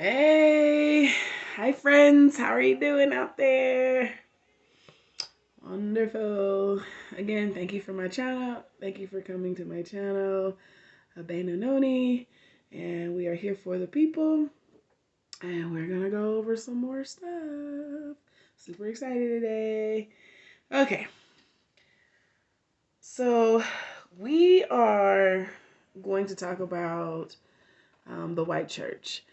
Hey, hi friends, how are you doing out there? Wonderful. Again, thank you for my channel. Thank you for coming to my channel, Abena Noni. And we are here for the people. And we're gonna go over some more stuff. Super excited today. Okay, so we are going to talk about the white church.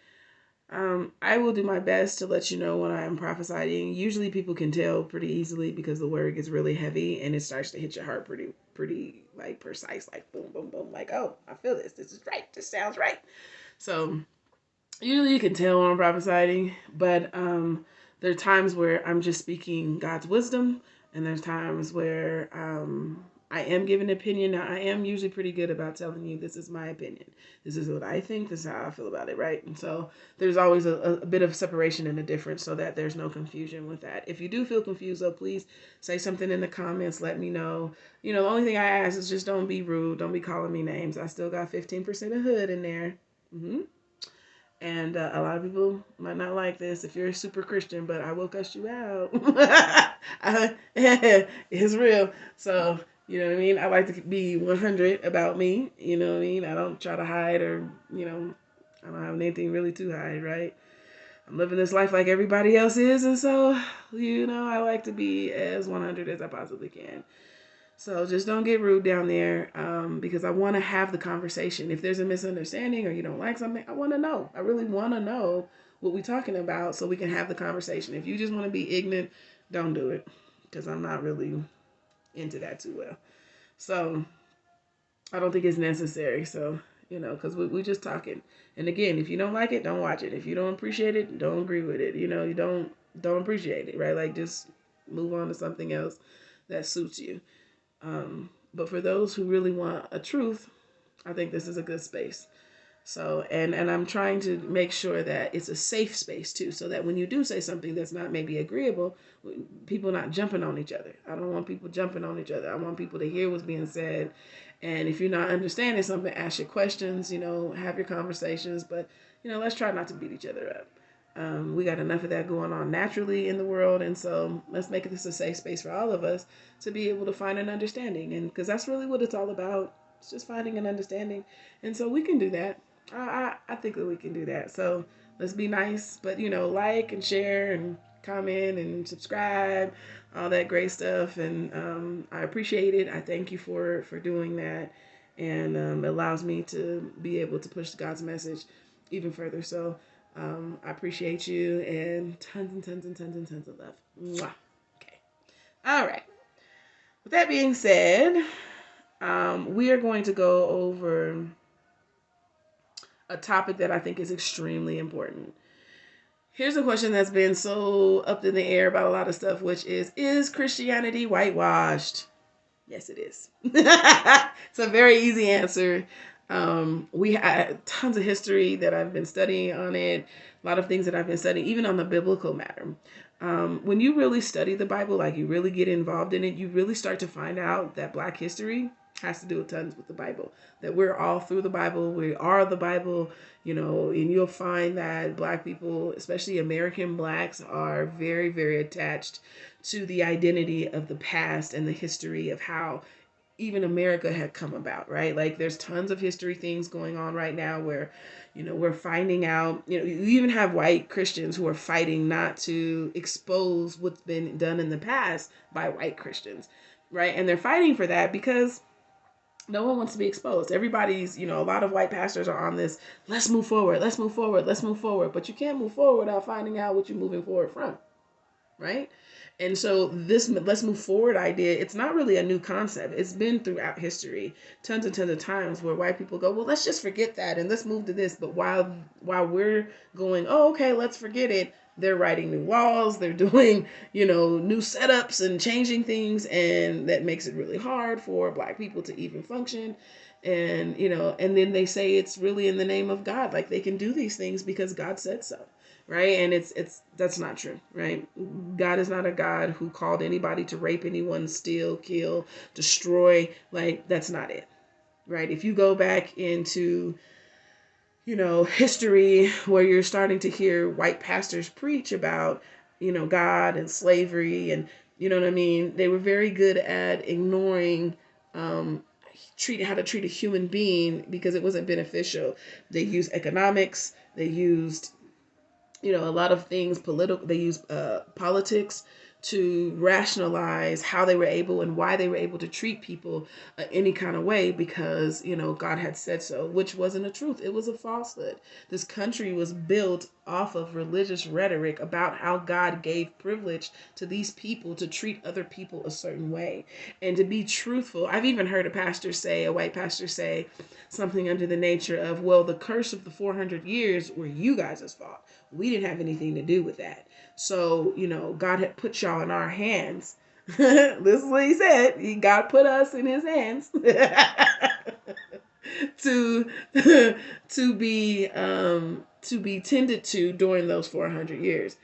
I will do my best to let you know when I am prophesying. Usually people can tell pretty easily because the word gets really heavy and it starts to hit your heart pretty like precise, like boom, boom, boom, like, oh, I feel this. This is right. This sounds right. So usually you can tell when I'm prophesying, but there are times where I'm just speaking God's wisdom, and there's times where I am giving an opinion. Now, I am usually pretty good about telling you this is my opinion. This is what I think. This is how I feel about it, right? And so there's always a bit of separation and a difference so that there's no confusion with that. If you do feel confused, though, please say something in the comments. Let me know. You know, the only thing I ask is just don't be rude. Don't be calling me names. I still got 15% of hood in there. And a lot of people might not like this if you're a super Christian, but I will cuss you out. It's real. So, you know what I mean? I like to be 100 about me. You know what I mean? I don't try to hide or, I don't have anything really to hide, right? I'm living this life like everybody else is. And so, I like to be as 100 as I possibly can. So just don't get rude down there because I want to have the conversation. If there's a misunderstanding or you don't like something, I want to know. I really want to know what we're talking about so we can have the conversation. If you just want to be ignorant, don't do it because I'm not really into that too well. So I don't think it's necessary. So, because we're just talking. And again, if you don't like it, don't watch it. If you don't appreciate it, don't agree with it. You don't appreciate it, right? Like just move on to something else that suits you. But for those who really want a truth, I think this is a good space. So, and I'm trying to make sure that it's a safe space too, so that when you do say something that's not maybe agreeable, people not jumping on each other. I don't want people jumping on each other. I want people to hear what's being said. And if you're not understanding something, ask your questions, have your conversations, but, let's try not to beat each other up. We got enough of that going on naturally in the world, and so let's make this a safe space for all of us to be able to find an understanding, and because that's really what it's all about. It's just finding an understanding, and so we can do that. I think that we can do that. So let's be nice, but like and share and comment and subscribe, all that great stuff, and I appreciate it. I thank you for doing that, and it allows me to be able to push God's message even further. So. I appreciate you and tons and tons and tons and tons of love. Mwah. Okay. All right. With that being said, we are going to go over a topic that I think is extremely important. Here's a question that's been so up in the air about a lot of stuff, which is Christianity whitewashed? Yes, it is. It's a very easy answer. We had tons of history that I've been studying on it, a lot of things that I've been studying, even on the biblical matter. When you really study the Bible, like you really get involved in it, you really start to find out that Black history has to do tons with the Bible, that we're all through the Bible, we are the Bible, and you'll find that Black people, especially American Blacks, are very, very attached to the identity of the past and the history of how even America had come about, right? Like there's tons of history things going on right now where, we're finding out, you even have white Christians who are fighting not to expose what's been done in the past by white Christians, right? And they're fighting for that because no one wants to be exposed. Everybody's, a lot of white pastors are on this, let's move forward, let's move forward, let's move forward. But you can't move forward without finding out what you're moving forward from, right? And so this let's move forward idea, it's not really a new concept. It's been throughout history, tons and tons of times where white people go, well, let's just forget that and let's move to this. But while we're going, oh, okay, let's forget it, they're writing new laws, they're doing, new setups and changing things, and that makes it really hard for Black people to even function. And and then they say it's really in the name of God, like they can do these things because God said so, right? And it's that's not true, right? God is not a God who called anybody to rape anyone, steal, kill, destroy. Like that's not it, right? If you go back into history where you're starting to hear white pastors preach about, God and slavery and, you know what I mean? They were very good at ignoring um, how to treat a human being because it wasn't beneficial. They used economics. They used a lot of things political. They use politics to rationalize how they were able and why they were able to treat people any kind of way because God had said so, which wasn't a truth. It was a falsehood. This country was built off of religious rhetoric about how God gave privilege to these people to treat other people a certain way. And to be truthful, I've even heard a white pastor say something under the nature of, well, the curse of the 400 years were you guys' fault. We didn't have anything to do with that. So, God had put y'all in our hands. This is what he said. God put us in his hands to be tended to during those 400 years.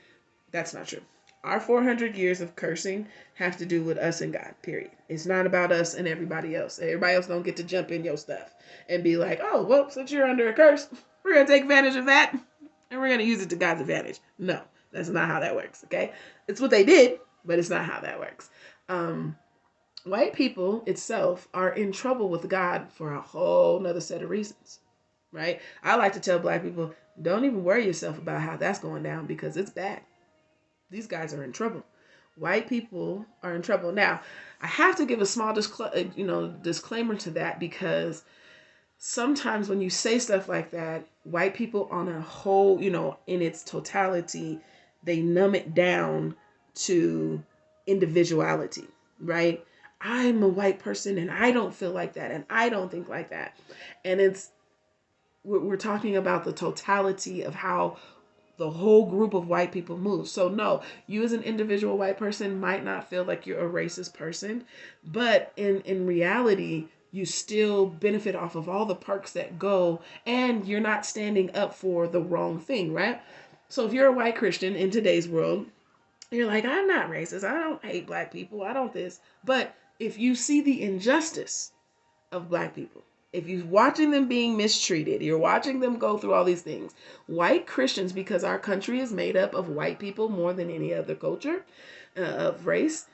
That's not true. Our 400 years of cursing have to do with us and God, period. It's not about us and everybody else. Everybody else don't get to jump in your stuff and be like, oh, well, since you're under a curse, we're going to take advantage of that and we're going to use it to God's advantage. No, that's not how that works, okay? It's what they did, but it's not how that works. White people itself are in trouble with God for a whole nother set of reasons, right? I like to tell black people, don't even worry yourself about how that's going down because it's bad. These guys are in trouble. White people are in trouble. Now, I have to give a small disclaimer to that because sometimes when you say stuff like that, white people on a whole, in its totality, they numb it down to individuality, right? I'm a white person and I don't feel like that and I don't think like that. And we're talking about the totality of how the whole group of white people move. So no, you as an individual white person might not feel like you're a racist person, but in reality, you still benefit off of all the perks that go, and you're not standing up for the wrong thing, right? So if you're a white Christian in today's world, you're like, I'm not racist. I don't hate black people. I don't this. But if you see the injustice of black people, if you're watching them being mistreated, you're watching them go through all these things, white Christians, because our country is made up of white people more than any other culture of race,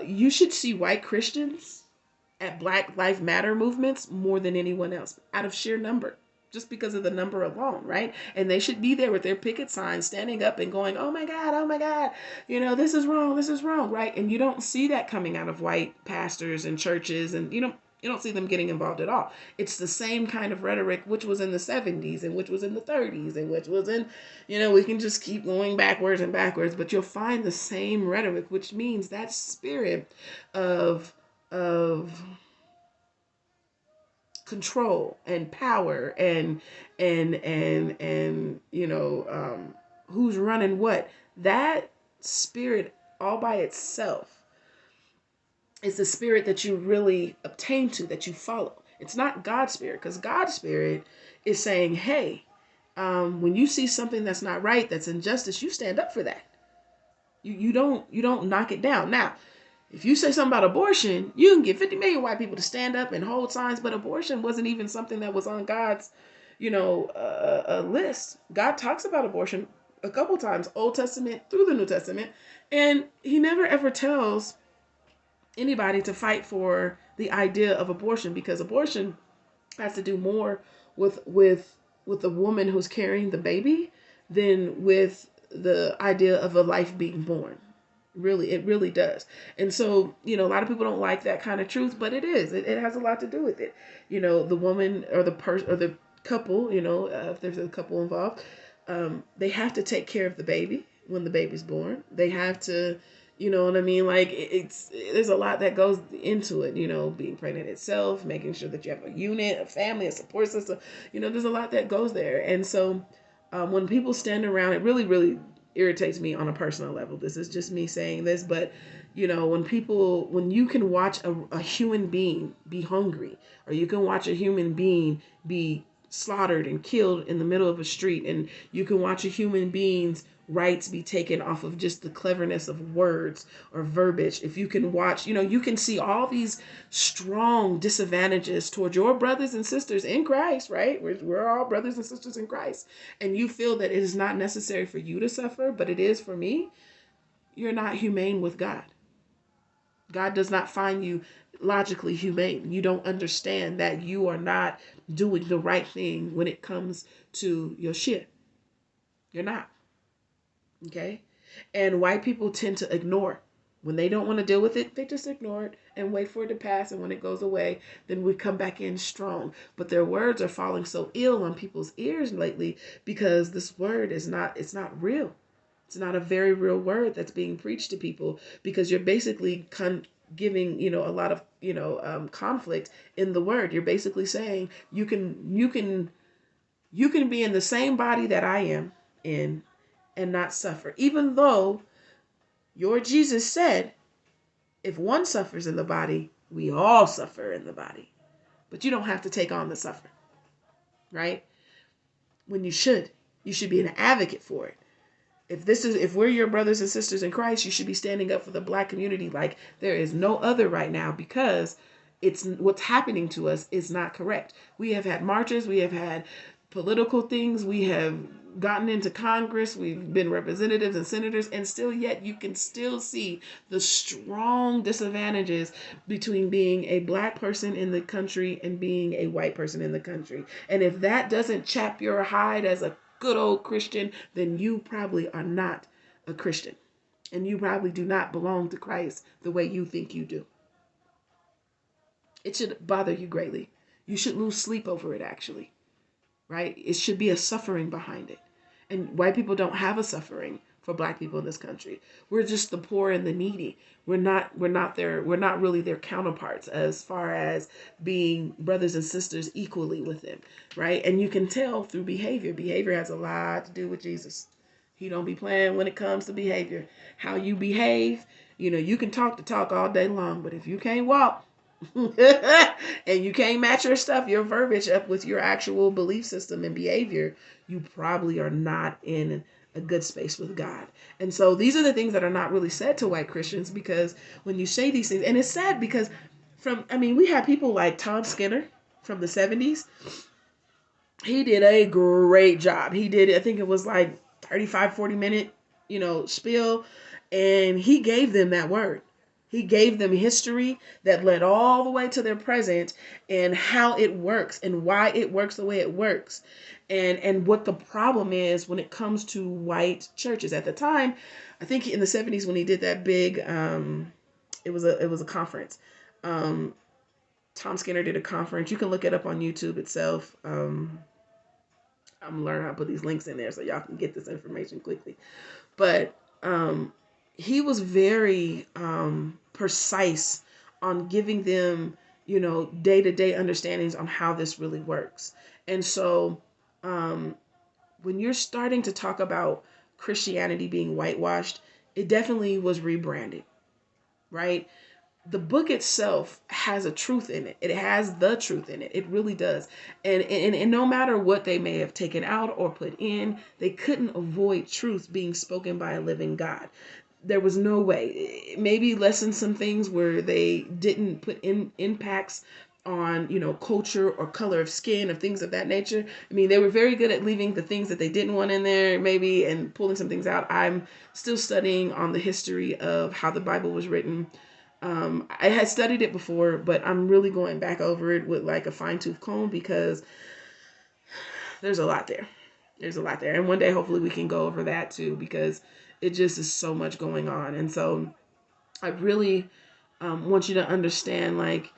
you should see white Christians at Black Lives Matter movements more than anyone else out of sheer number. Just because of the number alone, right? And they should be there with their picket signs standing up and going, oh my God, this is wrong, right? And you don't see that coming out of white pastors and churches, and you don't see them getting involved at all. It's the same kind of rhetoric which was in the 70s and which was in the 30s and which was in, we can just keep going backwards and backwards, but you'll find the same rhetoric, which means that spirit of control and power and who's running what, that spirit all by itself is the spirit that you really obtain to, that you follow. It's not God's spirit, because God's spirit is saying, hey, when you see something that's not right, that's injustice, you stand up for that. You don't knock it down. Now, if you say something about abortion, you can get 50 million white people to stand up and hold signs, but abortion wasn't even something that was on God's, list. God talks about abortion a couple times, Old Testament through the New Testament, and he never ever tells anybody to fight for the idea of abortion, because abortion has to do more with the woman who's carrying the baby than with the idea of a life being born. Really, it really does. And so, a lot of people don't like that kind of truth, but it is. It has a lot to do with it. The woman or the person or the couple, if there's a couple involved, they have to take care of the baby when the baby's born. They have to, you know what I mean? Like there's a lot that goes into it, being pregnant itself, making sure that you have a unit, a family, a support system, there's a lot that goes there. And so when people stand around, it really, really irritates me on a personal level. This is just me saying this, but when you can watch a human being be hungry, or you can watch a human being be slaughtered and killed in the middle of a street, and you can watch a human being's rights be taken off of just the cleverness of words or verbiage. If you can watch, you can see all these strong disadvantages toward your brothers and sisters in Christ, right? We're all brothers and sisters in Christ, and you feel that it is not necessary for you to suffer, but it is for me. You're not humane with God. God does not find you logically humane. You don't understand that you are not doing the right thing when it comes to your shit. You're not. Okay? And white people tend to ignore. When they don't want to deal with it, they just ignore it and wait for it to pass. And when it goes away, then we come back in strong. But their words are falling so ill on people's ears lately because this word is not, it's not real. It's not a very real word that's being preached to people, because you're basically giving, a lot of, conflict in the word. You're basically saying you can be in the same body that I am in and not suffer, even though your Jesus said, if one suffers in the body, we all suffer in the body. But you don't have to take on the suffering, right? When you should be an advocate for it. If we're your brothers and sisters in Christ, you should be standing up for the Black community like there is no other right now, because it's what's happening to us is not correct. We have had marches, we have had political things, we have gotten into Congress, we've been representatives and senators, and still yet you can still see the strong disadvantages between being a Black person in the country and being a white person in the country. And if that doesn't chap your hide as a good old Christian, then you probably are not a Christian. And you probably do not belong to Christ the way you think you do. It should bother you greatly. You should lose sleep over it, actually. Right? It should be a suffering behind it. And white people don't have a suffering for Black people in this country. We're just the poor and the needy. We're not really their counterparts as far as being brothers and sisters equally with them, right? And you can tell through behavior. Behavior has a lot to do with Jesus. He don't be playing when it comes to behavior. How you behave, you can talk the talk all day long, but if you can't walk and you can't match your verbiage up with your actual belief system and behavior, you probably are not in a good space with God. And so these are the things that are not really said to white Christians, because when you say these things, and it's sad because we had people like Tom Skinner from the 70s. He did a great job. He did, I think it was like 35, 40-minute, spiel, and he gave them that word. He gave them history that led all the way to their present, and how it works and why it works the way it works, and what the problem is when it comes to white churches. At the time, I think in the 70s when he did that big, it was a conference. Tom Skinner did a conference. You can look it up on YouTube itself. I'm learning how to put these links in there so y'all can get this information quickly. But he was very precise on giving them, day-to-day understandings on how this really works. And so when you're starting to talk about Christianity being whitewashed, it definitely was rebranded, right? The book itself has a truth in it. It has the truth in it. It really does. And no matter what they may have taken out or put in, they couldn't avoid truth being spoken by a living God. There was no way. Maybe lessen some things where they didn't put in impacts on, culture or color of skin or things of that nature. They were very good at leaving the things that they didn't want in there, maybe, and pulling some things out. I'm still studying on the history of how the Bible was written. I had studied it before, but I'm really going back over it with like a fine-tooth comb, because there's a lot there. And one day, hopefully, we can go over that too, because it just is so much going on. And so I really want you to understand, like,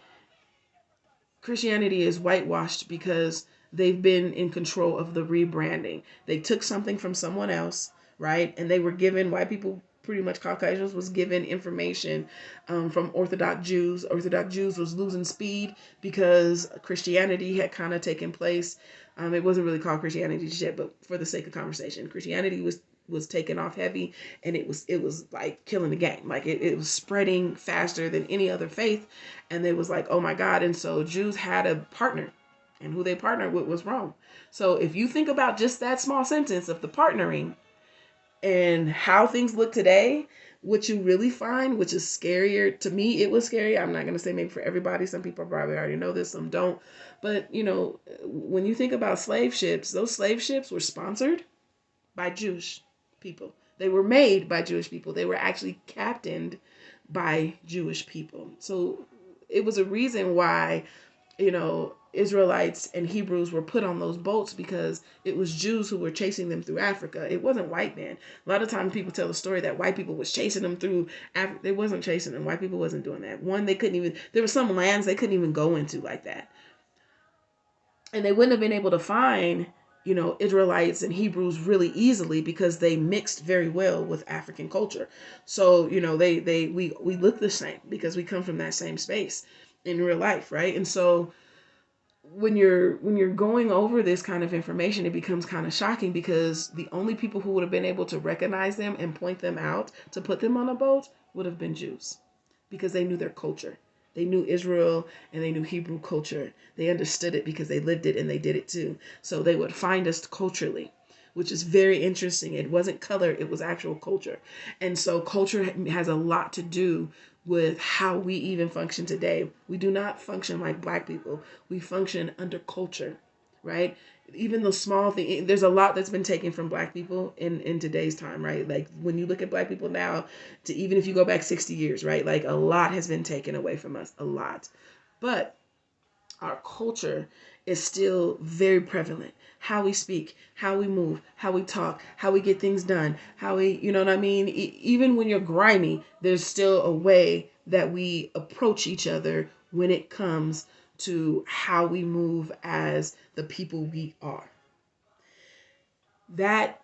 Christianity is whitewashed because they've been in control of the rebranding. They took something from someone else, right? And they were given, white people, pretty much Caucasians, was given information from Orthodox Jews. Orthodox Jews was losing speed because Christianity had kind of taken place. It wasn't really called Christianity yet, but for the sake of conversation, Christianity was taking off heavy, and it was like killing the game. Like it was spreading faster than any other faith, and they was like, oh my God. And so Jews had a partner, and who they partnered with was wrong. So if you think about just that small sentence of the partnering and how things look today, what you really find, which is scarier to me, it was scary. I'm not going to say maybe for everybody. Some people probably already know this, some don't. But, when you think about slave ships, those slave ships were sponsored by Jewish people. They were made by Jewish people. They were actually captained by Jewish people. So it was a reason why, Israelites and Hebrews were put on those boats, because it was Jews who were chasing them through Africa. It wasn't white men. A lot of times people tell the story that white people was chasing them through Africa. They wasn't chasing them. White people wasn't doing that. One, they couldn't even, there were some lands they couldn't even go into like that. And they wouldn't have been able to find, Israelites and Hebrews really easily, because they mixed very well with African culture. So, we look the same because we come from that same space in real life, right? And so when you're going over this kind of information, it becomes kind of shocking, because the only people who would have been able to recognize them and point them out to put them on a boat would have been Jews, because they knew their culture. They knew Israel and they knew Hebrew culture. They understood it because they lived it and they did it too. So they would find us culturally, which is very interesting. It wasn't color, it was actual culture. And so culture has a lot to do with how we even function today. We do not function like Black people. We function under culture, right? Even the small thing, there's a lot that's been taken from Black people in today's time, right? Like when you look at Black people now, to even if you go back 60 years, right? Like a lot has been taken away from us, a lot. But our culture is still very prevalent. How we speak, how we move, how we talk, how we get things done, how we, you know what I mean? Even when you're grimy, there's still a way that we approach each other when it comes to how we move as the people we are. That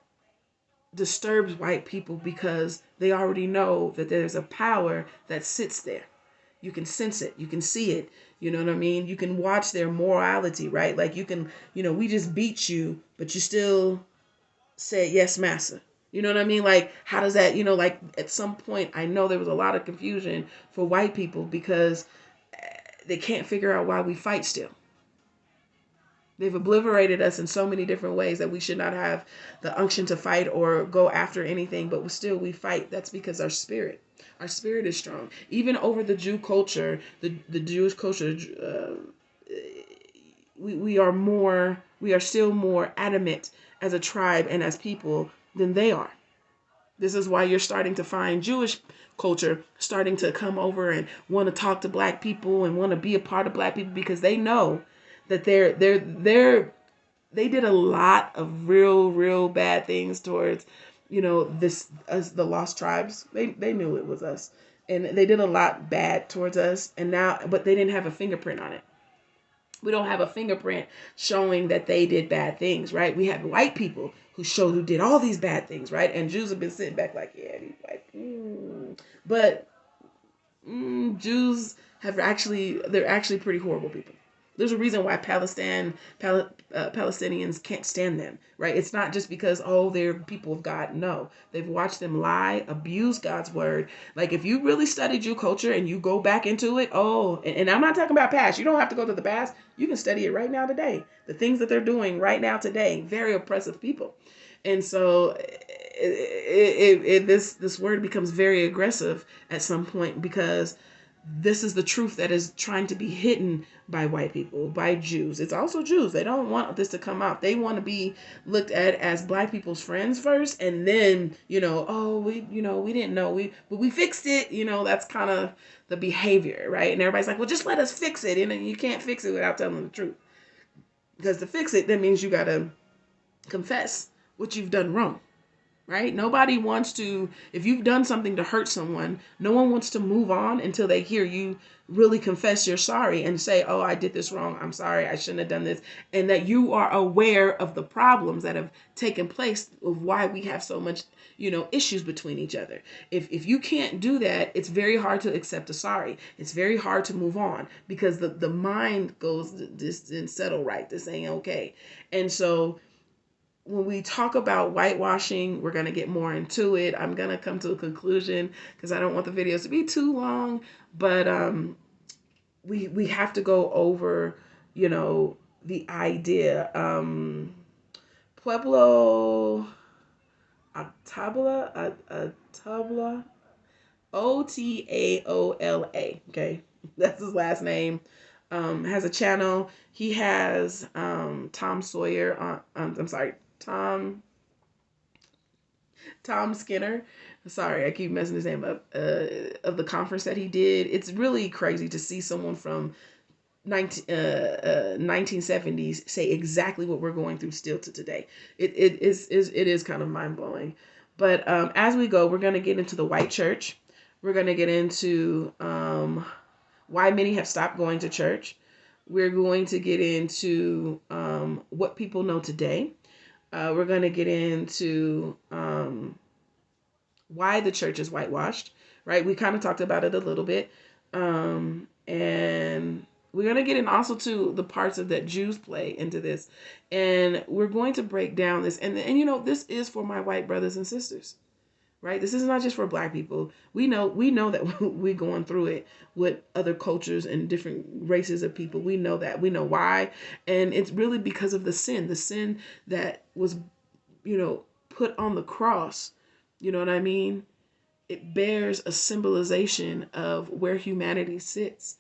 disturbs white people because they already know that there's a power that sits there. You can sense it. You can see it. You know what I mean? You can watch their morality, right? Like you can, we just beat you, but you still say, yes, massa. You know what I mean? Like, how does that, like at some point, I know there was a lot of confusion for white people because they can't figure out why we fight still. They've obliterated us in so many different ways that we should not have the unction to fight or go after anything, but we fight. That's because our spirit is strong. Even over the Jew culture, the Jewish culture, we are still more adamant as a tribe and as people than they are. This is why you're starting to find Jewish culture starting to come over and want to talk to Black people and want to be a part of Black people, because they know that they did a lot of real bad things towards, this us, the lost tribes. They knew it was us, and they did a lot bad towards us. And now, but they didn't have a fingerprint on it. We don't have a fingerprint showing that they did bad things, right? We have white people who did all these bad things, right? And Jews have been sitting back like, yeah, these white, but Jews they're actually pretty horrible people. There's a reason why Palestinians can't stand them, right? It's not just because, they're people of God. No, they've watched them lie, abuse God's word. Like if you really study Jew culture and you go back into it, and I'm not talking about past. You don't have to go to the past. You can study it right now today. The things that they're doing right now today, very oppressive people. And so this word becomes very aggressive at some point, because this is the truth that is trying to be hidden by white people, by Jews. It's also Jews. They don't want this to come out. They want to be looked at as Black people's friends first, and then, we didn't know, but we fixed it. That's kind of the behavior, right? And everybody's like, well, just let us fix it. And you can't fix it without telling the truth. Because to fix it, that means you got to confess what you've done wrong. Right? Nobody wants to, if you've done something to hurt someone, no one wants to move on until they hear you really confess you're sorry and say, I did this wrong. I'm sorry. I shouldn't have done this. And that you are aware of the problems that have taken place of why we have so much, issues between each other. If you can't do that, it's very hard to accept a sorry. It's very hard to move on, because the mind goes, this didn't settle right. This ain't okay. And so when we talk about whitewashing, we're going to get more into it. I'm going to come to a conclusion because I don't want the videos to be too long, but we have to go over, the idea. Pueblo Otabla, Otaola. Okay, that's his last name. Has a channel. He has Tom Sawyer on. I'm sorry, Tom Skinner. Sorry, I keep messing his name up. Of the conference that he did, it's really crazy to see someone from 1970s say exactly what we're going through still to today. It is kind of mind blowing. But as we go, we're going to get into the white church. We're going to get into why many have stopped going to church. We're going to get into what people know today. We're going to get into why the church is whitewashed, right? We kind of talked about it a little bit. And we're going to get in also to the parts of that Jews play into this. And we're going to break down this. And this is for my white brothers and sisters, right? This is not just for black people. We know that we're going through it with other cultures and different races of people. We know that. We know why. And it's really because of the sin that was, put on the cross. You know what I mean? It bears a symbolization of where humanity sits.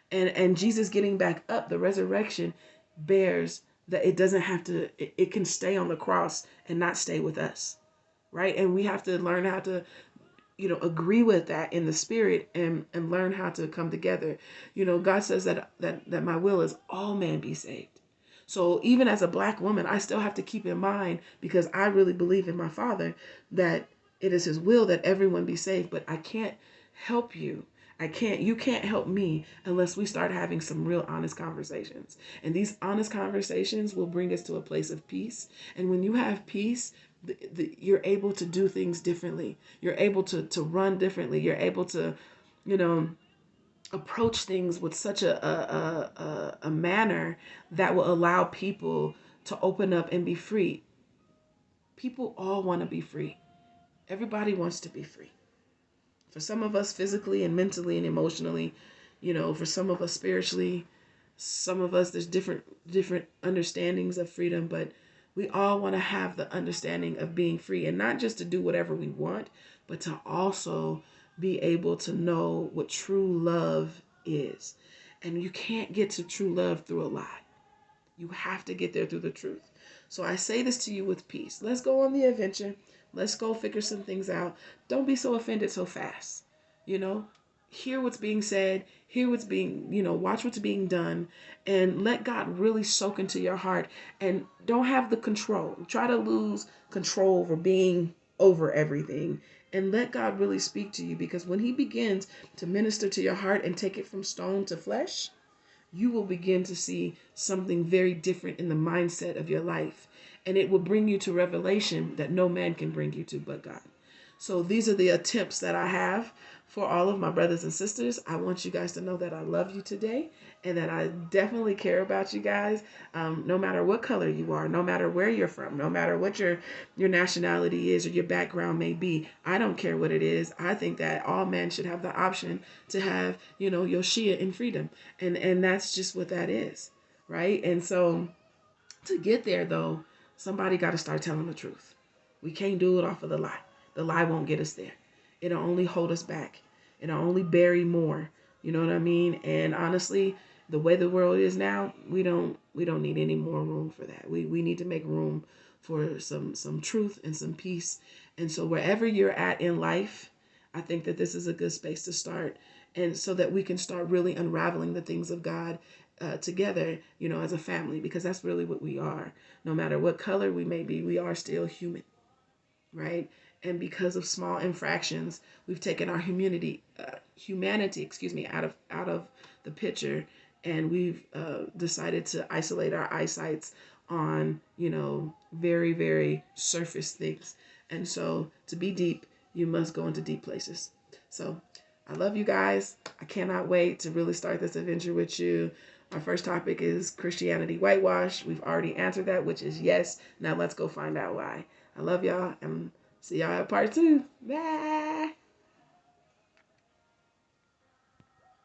And Jesus getting back up, the resurrection bears that it doesn't have to, it can stay on the cross and not stay with us. Right? And we have to learn how to, agree with that in the spirit and learn how to come together. God says that my will is all men be saved. So even as a black woman, I still have to keep in mind, because I really believe in my Father, that it is his will that everyone be saved. But I can't help you. You can't help me unless we start having some real honest conversations. And these honest conversations will bring us to a place of peace. And when you have peace, you're able to do things differently. You're able to run differently. You're able to, approach things with such a manner that will allow people to open up and be free. People all want to be free. Everybody wants to be free. For some of us physically and mentally and emotionally, for some of us spiritually, some of us there's different understandings of freedom, but we all want to have the understanding of being free, and not just to do whatever we want, but to also be able to know what true love is. And you can't get to true love through a lie. You have to get there through the truth. So I say this to you with peace. Let's go on the adventure. Let's go figure some things out. Don't be so offended so fast. Hear what's being said, hear what's being, watch what's being done, and let God really soak into your heart. And don't have the control. Try to lose control over everything, and let God really speak to you, because when he begins to minister to your heart and take it from stone to flesh, you will begin to see something very different in the mindset of your life. And it will bring you to revelation that no man can bring you to but God. So these are the attempts that I have for all of my brothers and sisters. I want you guys to know that I love you today, and that I definitely care about you guys, no matter what color you are, no matter where you're from, no matter what your nationality is or your background may be. I don't care what it is. I think that all men should have the option to have, Yoshia in freedom. And that's just what that is, right? And so to get there, though, somebody got to start telling the truth. We can't do it off of the lie. The lie won't get us there. It'll only hold us back. It'll only bury more. You know what I mean? And honestly, the way the world is now, we don't need any more room for that. We need to make room for some truth and some peace. And so wherever you're at in life, I think that this is a good space to start, and so that we can start really unraveling the things of God together, as a family, because that's really what we are. No matter what color we may be, we are still human, right? And because of small infractions, we've taken our humanity, out of the picture, and we've decided to isolate our eyesights on, very, very surface things. And so to be deep, you must go into deep places. So I love you guys. I cannot wait to really start this adventure with you. Our first topic is Christianity whitewash. We've already answered that, which is yes. Now let's go find out why. I love y'all, and see y'all at part 2. Bye.